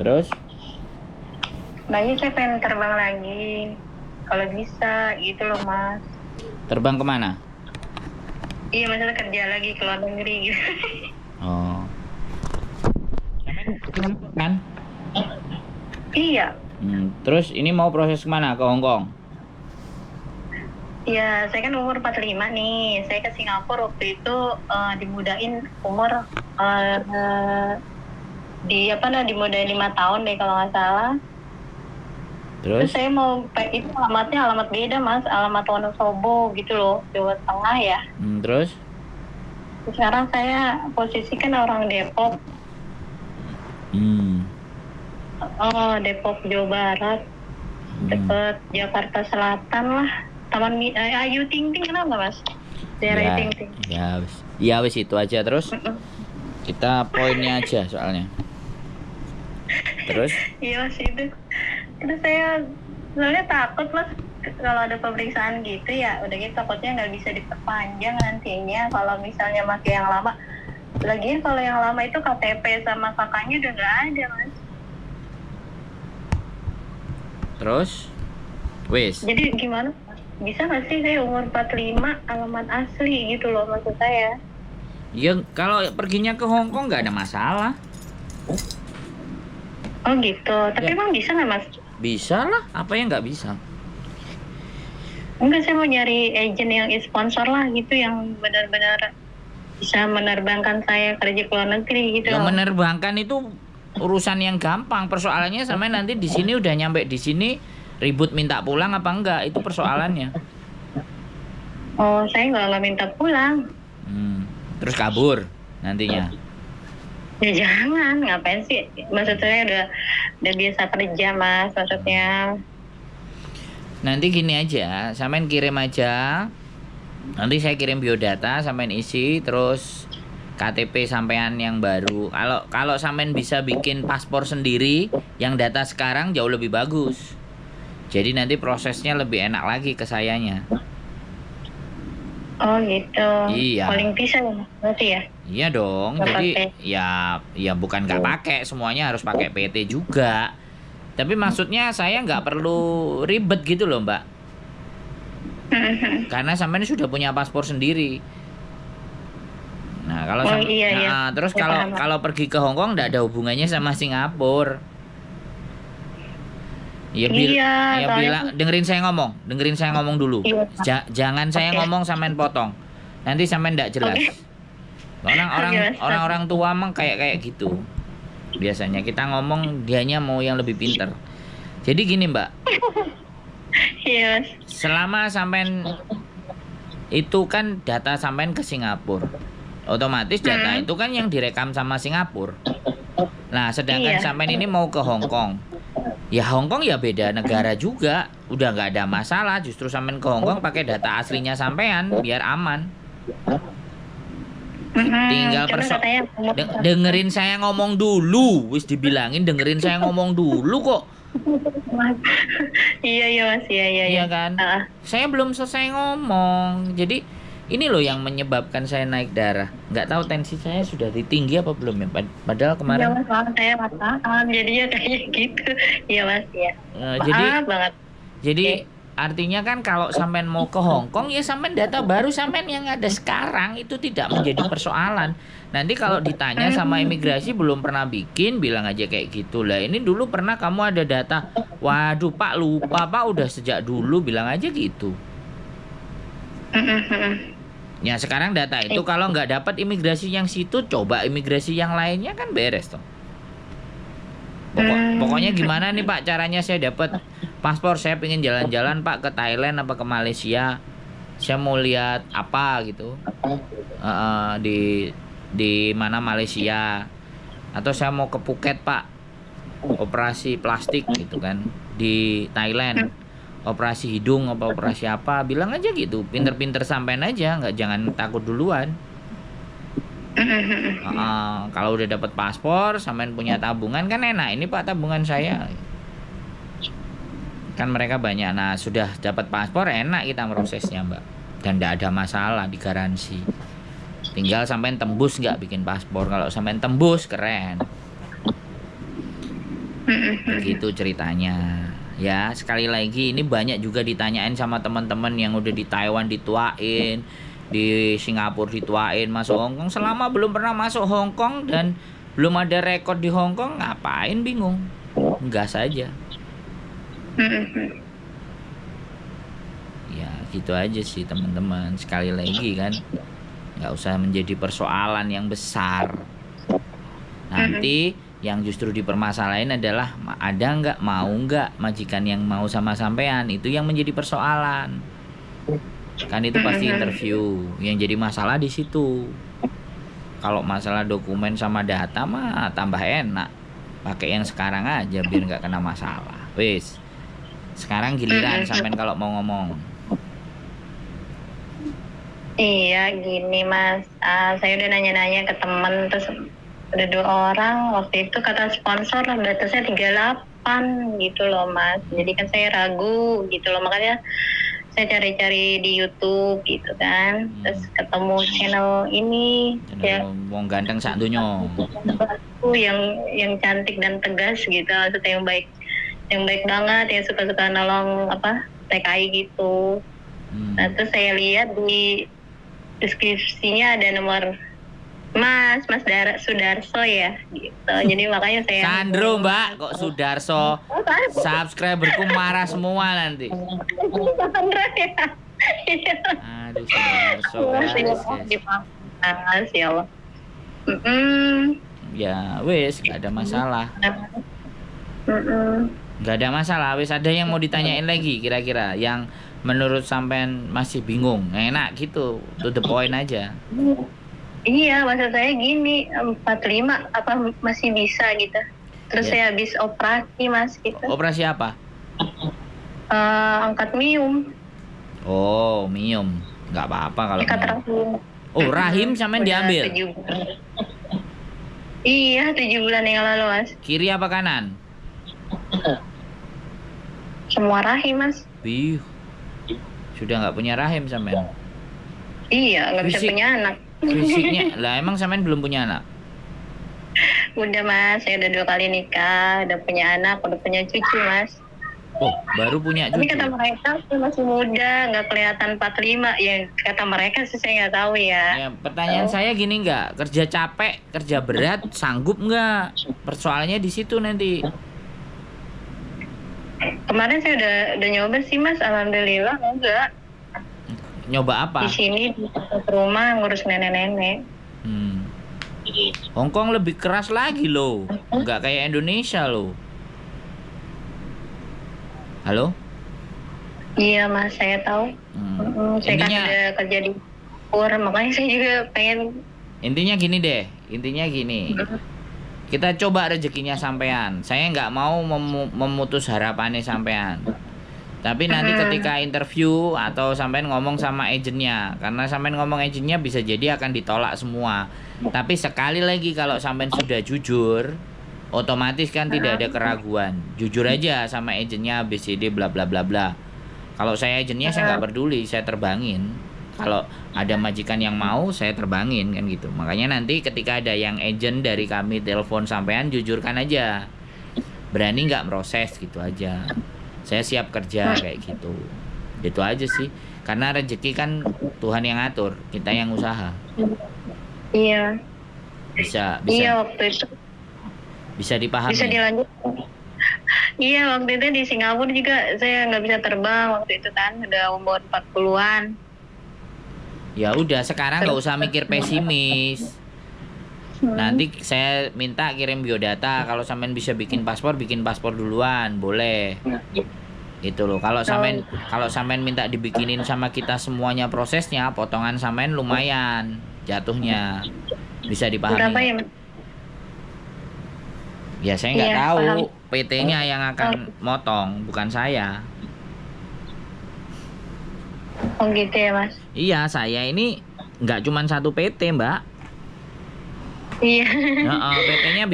Terus? Lagi saya pengen terbang lagi. Kalau bisa gitu loh Mas. Terbang kemana? Iya masalah kerja lagi ke luar negeri gitu. Oh. Kan? Iya. Terus ini mau proses kemana? Ke Hong Kong? Ya, saya kan umur 45 nih. Saya ke Singapura waktu itu dimudahin umur dimudahin 5 tahun deh kalau nggak salah. Terus saya mau itu alamatnya alamat beda Mas, alamat Wonosobo gitu loh, Jawa Tengah ya. Terus? Sekarang saya posisi kan orang Depok. Depok Jawa Barat, dekat Jakarta Selatan lah. Taman Ayu Ting Ting, kenapa Mas? Daerah Ayu Ting Ting. Ya wis itu aja. Terus kita poinnya aja soalnya. Terus? Iya Mas itu. Terus saya sebenarnya takut Mas kalau ada pemeriksaan gitu ya, udah gitu takutnya nggak bisa diperpanjang nantinya kalau misalnya pakai yang lama. Lagian kalau yang lama itu KTP sama kakaknya udah nggak ada Mas. Terus? Wis. Jadi gimana? Bisa nggak sih saya umur 45 alamat asli gitu loh maksud saya? Ya kalau perginya ke Hong Kong nggak ada masalah. Oh gitu. Tapi Ya. emang bisa nggak Mas? Bisa lah. Apa yang nggak bisa? Enggak, saya mau nyari agent yang sponsor lah gitu, yang benar-benar bisa menerbangkan saya kerja ke luar negeri gitu. Yang menerbangkan itu urusan yang gampang. Persoalannya sama nanti di sini udah nyampe di sini ribut minta pulang apa enggak, itu persoalannya. Oh, saya nggak minta pulang. Terus kabur nantinya. Ya jangan, ngapain sih? Maksud saya udah biasa kerja Mas, maksudnya. Nanti gini aja, sampean kirim aja. Nanti saya kirim biodata, sampean isi, terus KTP sampean yang baru. Kalau sampean bisa bikin paspor sendiri, yang data sekarang jauh lebih bagus. Jadi nanti prosesnya lebih enak lagi ke sayanya. Oh gitu. Iya. Paling bisa berarti ya? Iya dong. Nggak Jadi pakai. ya bukan nggak pakai, semuanya harus pakai PT juga. Tapi maksudnya saya nggak perlu ribet gitu loh Mbak. Karena sampean sudah punya paspor sendiri. Nah kalau iya. Terus kalau pergi ke Hong Kong nggak ada hubungannya sama Singapura. Ya bilang, dengerin saya ngomong dulu. Iya. Jangan saya ngomong sampean potong. Nanti sampean nggak jelas. Orang tua emang kayak gitu. Biasanya kita ngomong dianya mau yang lebih pinter. Jadi gini Mbak. Iya. Selama sampean itu kan data sampean ke Singapura, otomatis data itu kan yang direkam sama Singapura. Nah sedangkan sampean ini mau ke Hong Kong. Ya Hong Kong ya beda negara juga. Udah nggak ada masalah. Justru sampean ke Hong Kong pakai data aslinya sampean biar aman. Tinggal dengerin saya ngomong dulu. Wis dibilangin dengerin saya ngomong dulu kok. Iya Mas, iya. Iya kan? Saya belum selesai ngomong. Jadi ini loh yang menyebabkan saya naik darah. Nggak tahu tensi saya sudah tinggi apa belum ya. Padahal kemarin. Iya Mas, saya paham. Jadinya kayak gitu. Iya Mas ya. Jadi banget. Jadi artinya kan kalau sampean mau ke Hong Kong ya sampean data baru sampean yang ada sekarang itu tidak menjadi persoalan. Nanti kalau ditanya sama imigrasi belum pernah bikin, bilang aja kayak gitu lah. Ini dulu pernah kamu ada data. Waduh Pak lupa Pak, udah sejak dulu, bilang aja gitu. Ya sekarang data itu kalau nggak dapat imigrasi yang situ, coba imigrasi yang lainnya kan beres toh. Pokoknya gimana nih Pak caranya saya dapat paspor, saya pengen jalan-jalan Pak ke Thailand apa ke Malaysia, saya mau lihat apa gitu di mana Malaysia, atau saya mau ke Phuket Pak, operasi plastik gitu kan di Thailand, operasi hidung apa operasi apa, bilang aja gitu, pinter-pinter sampean aja, jangan takut duluan. Kalau udah dapat paspor, sampean punya tabungan kan enak. Ini Pak tabungan saya. Kan mereka banyak. Nah sudah dapat paspor enak kita prosesnya Mbak. Dan tidak ada masalah, digaransi. Tinggal sampean tembus nggak bikin paspor. Kalau sampean tembus keren. Begitu ceritanya. Ya, sekali lagi ini banyak juga ditanyain sama teman-teman yang udah di Taiwan dituain, di Singapura dituain masuk Hong Kong. Selama belum pernah masuk Hong Kong dan belum ada rekor di Hong Kong, ngapain bingung? Gas aja. Ya, gitu aja sih teman-teman. Sekali lagi kan, nggak usah menjadi persoalan yang besar. Nanti yang justru dipermasalahin adalah ada nggak, mau nggak majikan yang mau sama sampean, itu yang menjadi persoalan. Kan itu pasti interview. Yang jadi masalah di situ. Kalau masalah dokumen sama data mah tambah enak. Pakai yang sekarang aja biar nggak kena masalah. Wis. Sekarang giliran sampean kalau mau ngomong. Iya gini Mas, saya udah nanya-nanya ke temen, terus ada 2 orang, waktu itu kata sponsor batasnya 38 gitu loh Mas. Jadi kan saya ragu gitu loh, makanya saya cari-cari di YouTube gitu kan, terus ketemu channel ini ya, Wong ganteng sak donya. yang cantik dan tegas gitu, maksudnya yang baik banget, yang suka-suka nolong TKI gitu. Nah terus saya lihat di deskripsinya ada nomor Mas Sudarso ya gitu. Jadi makanya saya Sandro Mbak, kok Sudarso? Subscriberku marah semua nanti. Sandra ya. Aduh Sudarso. Mas ya Allah. Ya wis, gak ada masalah. Gak ada masalah. Wis, ada yang mau ditanyain lagi kira-kira yang menurut sampean masih bingung, enak gitu, to the point aja. Iya, maksud saya gini, 45 apa masih bisa gitu. Terus saya habis operasi Mas gitu. Operasi apa? Angkat mium. Oh, mium. Nggak apa-apa kalau Angkat mium. rahim. Oh, rahim sampean diambil? 7 bulan. Iya, 7 bulan yang lalu Mas. Kiri apa kanan? Semua rahim Mas. Wih, sudah nggak punya rahim sampean? Iya, nggak bisa punya anak. Fisiknya, lah emang sampean belum punya anak? Udah Mas, saya udah 2 kali nikah, udah punya anak, udah punya cucu Mas. Oh, baru punya Tapi cucu? kata mereka saya masih muda, nggak kelihatan 45. Ya kata mereka sih saya nggak tahu ya. Ya, pertanyaan saya gini, nggak kerja capek, kerja berat, sanggup nggak? Persoalannya di situ nanti. Kemarin saya udah nyoba sih Mas, alhamdulillah enggak. Nyoba apa? Di sini di rumah ngurus nenek-nenek. Hong Kong lebih keras lagi loh, nggak kayak Indonesia loh. Halo? Iya Mas, saya tahu. Saya kan udah kerja di Singapura, makanya saya juga pengen. Intinya gini. Kita coba rezekinya sampean. Saya nggak mau memutus harapannya sampean. Tapi nanti ketika interview atau sampean ngomong sama agennya, karena sampean ngomong agennya bisa jadi akan ditolak semua. Tapi sekali lagi kalau sampean sudah jujur, otomatis kan tidak ada keraguan. Jujur aja sama agennya ABCD bla bla bla bla. Kalau saya agennya saya nggak peduli, saya terbangin. Kalau ada majikan yang mau, saya terbangin kan gitu. Makanya nanti ketika ada yang agent dari kami telepon sampean, jujurkan aja. Berani nggak proses gitu aja. Saya siap kerja kayak gitu. Itu aja sih. Karena rezeki kan Tuhan yang ngatur, kita yang usaha. Iya. Bisa. Iya waktu itu. Bisa dipahami. Bisa dilanjut. Iya waktu itu di Singapura juga saya nggak bisa terbang waktu itu kan, udah umur 40-an. Ya udah, sekarang nggak usah mikir pesimis. Nanti saya minta kirim biodata. Kalau sampean bisa bikin paspor duluan, boleh. Itu loh. Kalau sampean minta dibikinin sama kita semuanya prosesnya, potongan sampean lumayan jatuhnya. Bisa dipahami. Berapa ya? Ya saya nggak tahu. Paham. PT-nya yang akan motong, bukan saya. Oh gitu ya Mas. Iya, saya ini nggak cuma satu PT, Mbak. Iya. PT-nya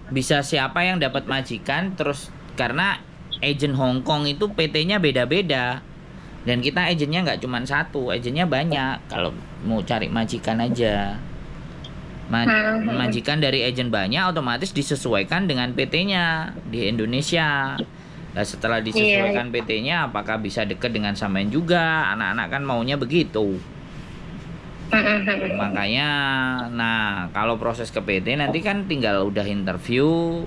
bisa siapa yang dapat majikan, terus karena agent Hong Kong itu PT-nya beda-beda. Dan kita agennya nggak cuma satu, agennya banyak. Kalau mau cari majikan aja. Majikan dari agent banyak, otomatis disesuaikan dengan PT-nya di Indonesia. Nah, setelah disesuaikan PT-nya, apakah bisa deket dengan sampean juga? Anak-anak kan maunya begitu. Makanya, nah kalau proses ke PT nanti kan tinggal udah interview,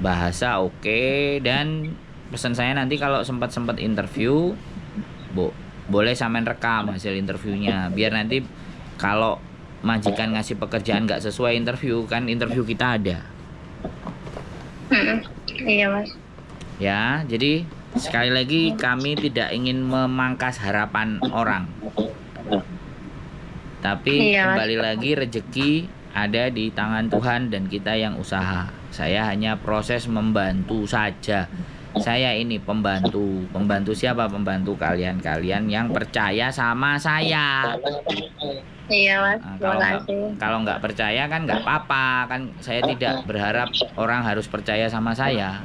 bahasa oke, dan pesan saya nanti kalau sempat interview, boleh sampean rekam hasil interviewnya, biar nanti kalau majikan ngasih pekerjaan nggak sesuai interview, kan interview kita ada. Iya mas. Ya, jadi sekali lagi kami tidak ingin memangkas harapan orang. Tapi kembali lagi rezeki ada di tangan Tuhan dan kita yang usaha. Saya hanya proses membantu saja. Saya ini pembantu. Pembantu siapa? Pembantu kalian-kalian yang percaya sama saya. Iya mas. Nah, kalau nggak percaya kan nggak apa-apa. Kan saya tidak berharap orang harus percaya sama saya.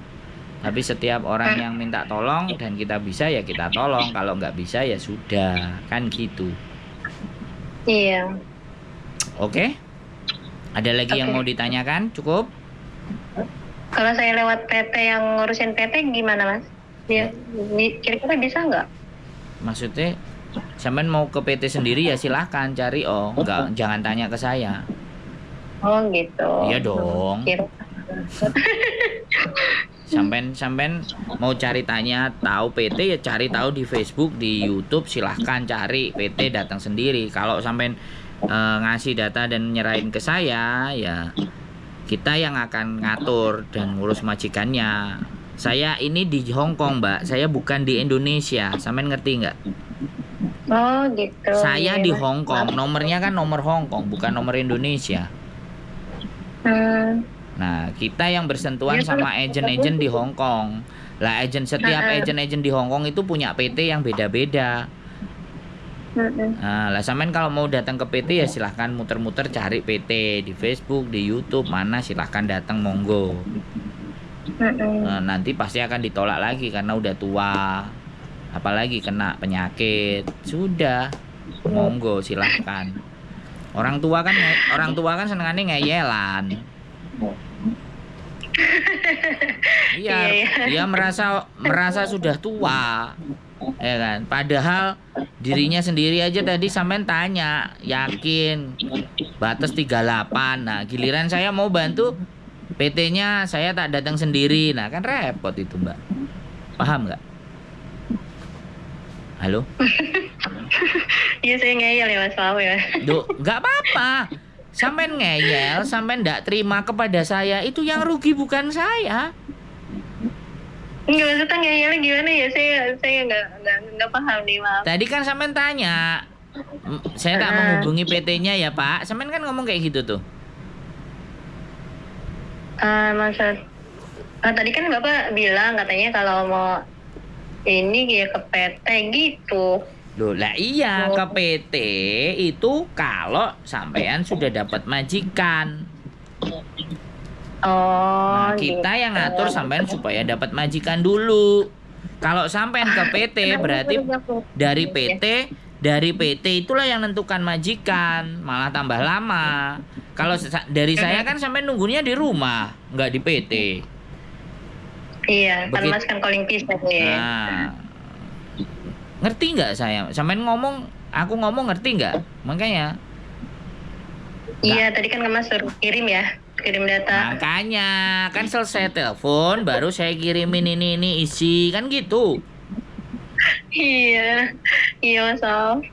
Tapi setiap orang yang minta tolong dan kita bisa ya kita tolong. Kalau nggak bisa ya sudah, kan gitu. Iya. Oke? Ada lagi yang mau ditanyakan? Cukup? Kalau saya lewat PT yang ngurusin PT gimana mas? Ya, kira-kira bisa nggak? Maksudnya, sampean mau ke PT sendiri ya silahkan cari. Oh, nggak, jangan tanya ke saya. Oh gitu. Iya dong. Sampean mau cari tanya tahu PT ya cari tahu di Facebook, di YouTube, silahkan cari PT, datang sendiri. Kalau sampean ngasih data dan nyerahin ke saya ya kita yang akan ngatur dan ngurus majikannya. Saya ini di Hong Kong mbak, saya bukan di Indonesia, sampean ngerti nggak? Oh gitu. Saya di Hong Kong, nomornya kan nomor Hong Kong bukan nomor Indonesia. Nah, kita yang bersentuhan sama agen-agen di Hong Kong. Lah, setiap agen-agen di Hong Kong itu punya PT yang beda-beda. Nah, lah sampean kalau mau datang ke PT ya silahkan muter-muter cari PT di Facebook, di YouTube, mana silahkan datang monggo. Nah, nanti pasti akan ditolak lagi karena udah tua. Apalagi kena penyakit. Sudah, monggo silahkan. Orang tua kan senengannya ngeyelan. Iya, dia merasa sudah tua, ya kan? Padahal dirinya sendiri aja tadi sampean tanya, yakin batas 38. Nah, giliran saya mau bantu PT-nya saya tak datang sendiri. Nah, kan repot itu, Mbak. Paham nggak? Halo? Iya, saya ngeyel ya Mas, maaf ya. Duh, nggak apa-apa. Sampean ngeyel, sampean nggak terima kepada saya, itu yang rugi bukan saya. Enggak, maksudnya ngeyelnya gimana ya? Saya nggak paham nih, maaf. Tadi kan sampean tanya, saya tak menghubungi PT-nya ya Pak. Sampean kan ngomong kayak gitu tuh. Tadi kan Bapak bilang katanya kalau mau ini ya ke PT gitu. Loh, lah iya ke PT itu kalau sampean sudah dapat majikan. Oh, Nah, kita gitu. yang ngatur sampean supaya dapat majikan dulu. Kalau sampean ke PT berarti dari PT itulah yang nentukan majikan, malah tambah lama. Kalau dari saya kan sampean nunggunya di rumah, nggak di PT. Iya, kan Mas kan calling pisah ya. Nah, ngerti nggak saya? Sampean ngomong, aku ngomong ngerti nggak? Makanya. Iya, tadi kan Mas suruh kirim data. Makanya kan selesai telepon, baru saya kirimin ini isi kan gitu. Iya Mas Al.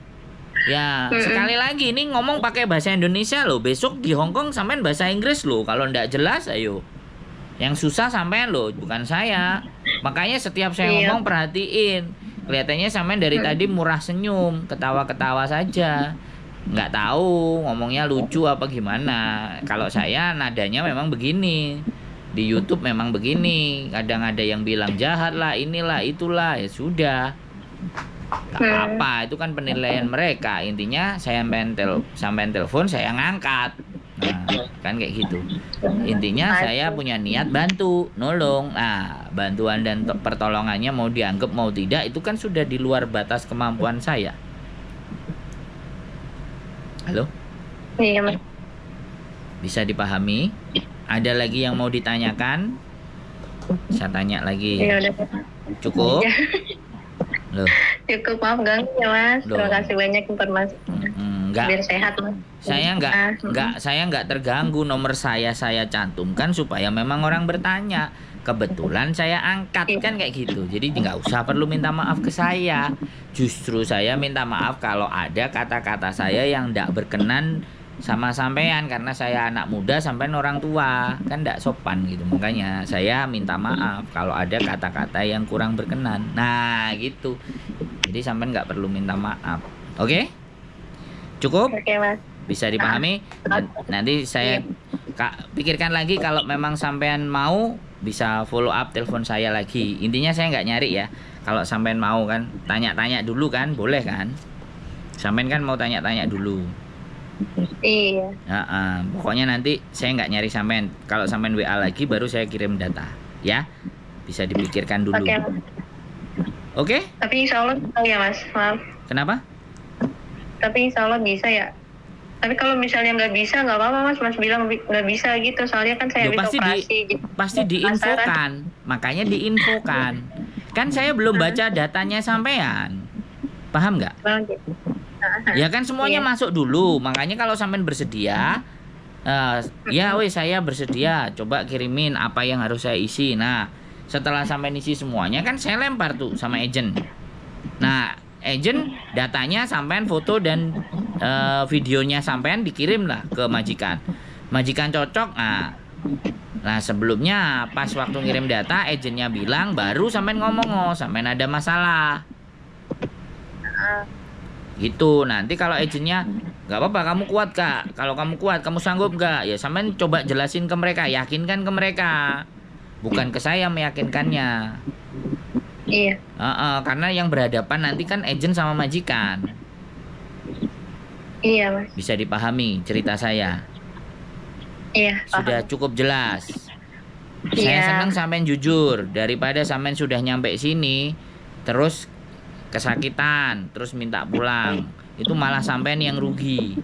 Ya, sekali lagi ini ngomong pakai bahasa Indonesia loh. Besok di Hong Kong sampean bahasa Inggris loh. Kalau ndak jelas, ayo. Yang susah sampean loh, bukan saya. Makanya setiap saya ngomong perhatiin. Kelihatannya sampean dari tadi murah senyum, ketawa-ketawa saja. Nggak tahu ngomongnya lucu apa gimana. Kalau saya nadanya memang begini. Di YouTube memang begini. Kadang ada yang bilang jahat lah, inilah, itulah. Ya sudah. Gak apa-apa, itu kan penilaian mereka. Intinya saya sampean telepon, saya ngangkat. Nah, kan kayak gitu. Intinya saya punya niat bantu, nolong. Nah, bantuan dan pertolongannya mau dianggap mau tidak itu kan sudah di luar batas kemampuan saya. Halo? Iya Mas. Bisa dipahami? Ada lagi yang mau ditanyakan? Saya tanya lagi. Ya udah. Cukup? Ya. Loh, Cukup, maaf ganggu ya Mas. Loh. Terima kasih banyak informasi. enggak. Biar sehat Mas. Saya enggak terganggu. Nomor saya cantumkan supaya memang orang bertanya. Kebetulan saya angkat kan kayak gitu. Jadi nggak usah perlu minta maaf ke saya. Justru saya minta maaf kalau ada kata-kata saya yang nggak berkenan sama sampean, karena saya anak muda sampean orang tua, kan nggak sopan gitu. Makanya saya minta maaf kalau ada kata-kata yang kurang berkenan. Nah gitu. Jadi sampean nggak perlu minta maaf. Oke? Cukup? Oke Mas. Bisa dipahami? Nanti saya pikirkan lagi, kalau memang sampean mau bisa follow up, telepon saya lagi. Intinya saya nggak nyari ya. Kalau sampean mau kan tanya-tanya dulu kan, boleh kan? Sampean kan mau tanya-tanya dulu. Iya. Pokoknya nanti saya nggak nyari sampean. Kalau sampean WA lagi baru saya kirim data. Ya, bisa dipikirkan dulu. Oke. Oke? Tapi insya Allah bisa ya Mas. Maaf. Kenapa? Tapi insya Allah bisa ya. Tapi kalau misalnya nggak bisa, nggak apa-apa Mas. Mas bilang nggak bisa gitu. Soalnya kan saya habis operasi. Pasti diinfokan. Makanya diinfokan. Kan saya belum baca datanya sampean. Paham nggak? Ya kan semuanya masuk dulu. Makanya kalau sampean bersedia, ya weh saya bersedia. Coba kirimin apa yang harus saya isi. Nah, setelah sampean isi semuanya kan saya lempar tuh sama agent. Nah, agent datanya sampean foto dan videonya sampean dikirim lah ke majikan. Majikan cocok. Nah sebelumnya pas waktu ngirim data agentnya bilang, baru sampean ngomong sampean ada masalah. Gitu. Nanti kalau agentnya nggak apa-apa, kamu kuat kak. Kalau kamu kuat, kamu sanggup nggak? Ya sampean coba jelasin ke mereka, yakinkan ke mereka. Bukan ke saya meyakinkannya. Iya. Karena yang berhadapan nanti kan agent sama majikan. Iya Mas. Bisa dipahami cerita saya? Iya. Sudah cukup jelas. Iya. Saya senang sampean jujur. Daripada sampean sudah nyampe sini terus kesakitan, terus minta pulang, itu malah sampean yang rugi.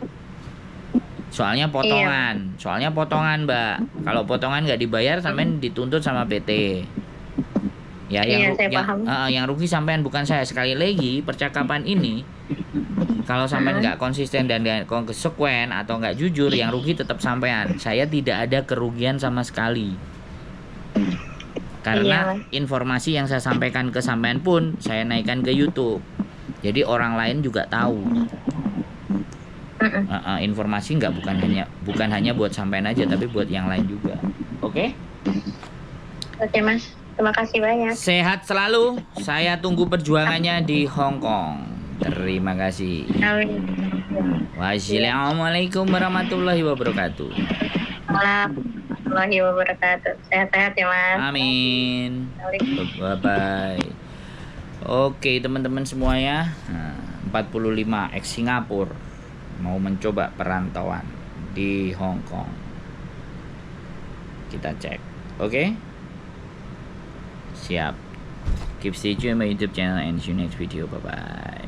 Soalnya potongan. Soalnya potongan Mbak. Kalau potongan nggak dibayar, sampean dituntut sama PT. Ya, yang rugi sampean, bukan saya. Sekali lagi percakapan ini, kalau sampean nggak konsisten dan nggak konsekuen atau nggak jujur, yang rugi tetap sampean. Saya tidak ada kerugian sama sekali. Karena informasi yang saya sampaikan ke sampean pun saya naikkan ke YouTube. Jadi orang lain juga tahu. Informasi bukan hanya buat sampean aja, tapi buat yang lain juga. Oke? Oke Mas. Terima kasih banyak. Sehat selalu. Saya tunggu perjuangannya di Hong Kong. Terima kasih. Amin. Wassalamualaikum warahmatullahi wabarakatuh. Warahmatullahi wabarakatuh. Sehat-sehat ya Mas. Amin. Bye-bye. Oke teman-teman semuanya, 45 ex Singapura mau mencoba perantauan di Hong Kong. Kita cek. Oke? Siap. Keep stay tune my YouTube channel and see you next video. Bye bye.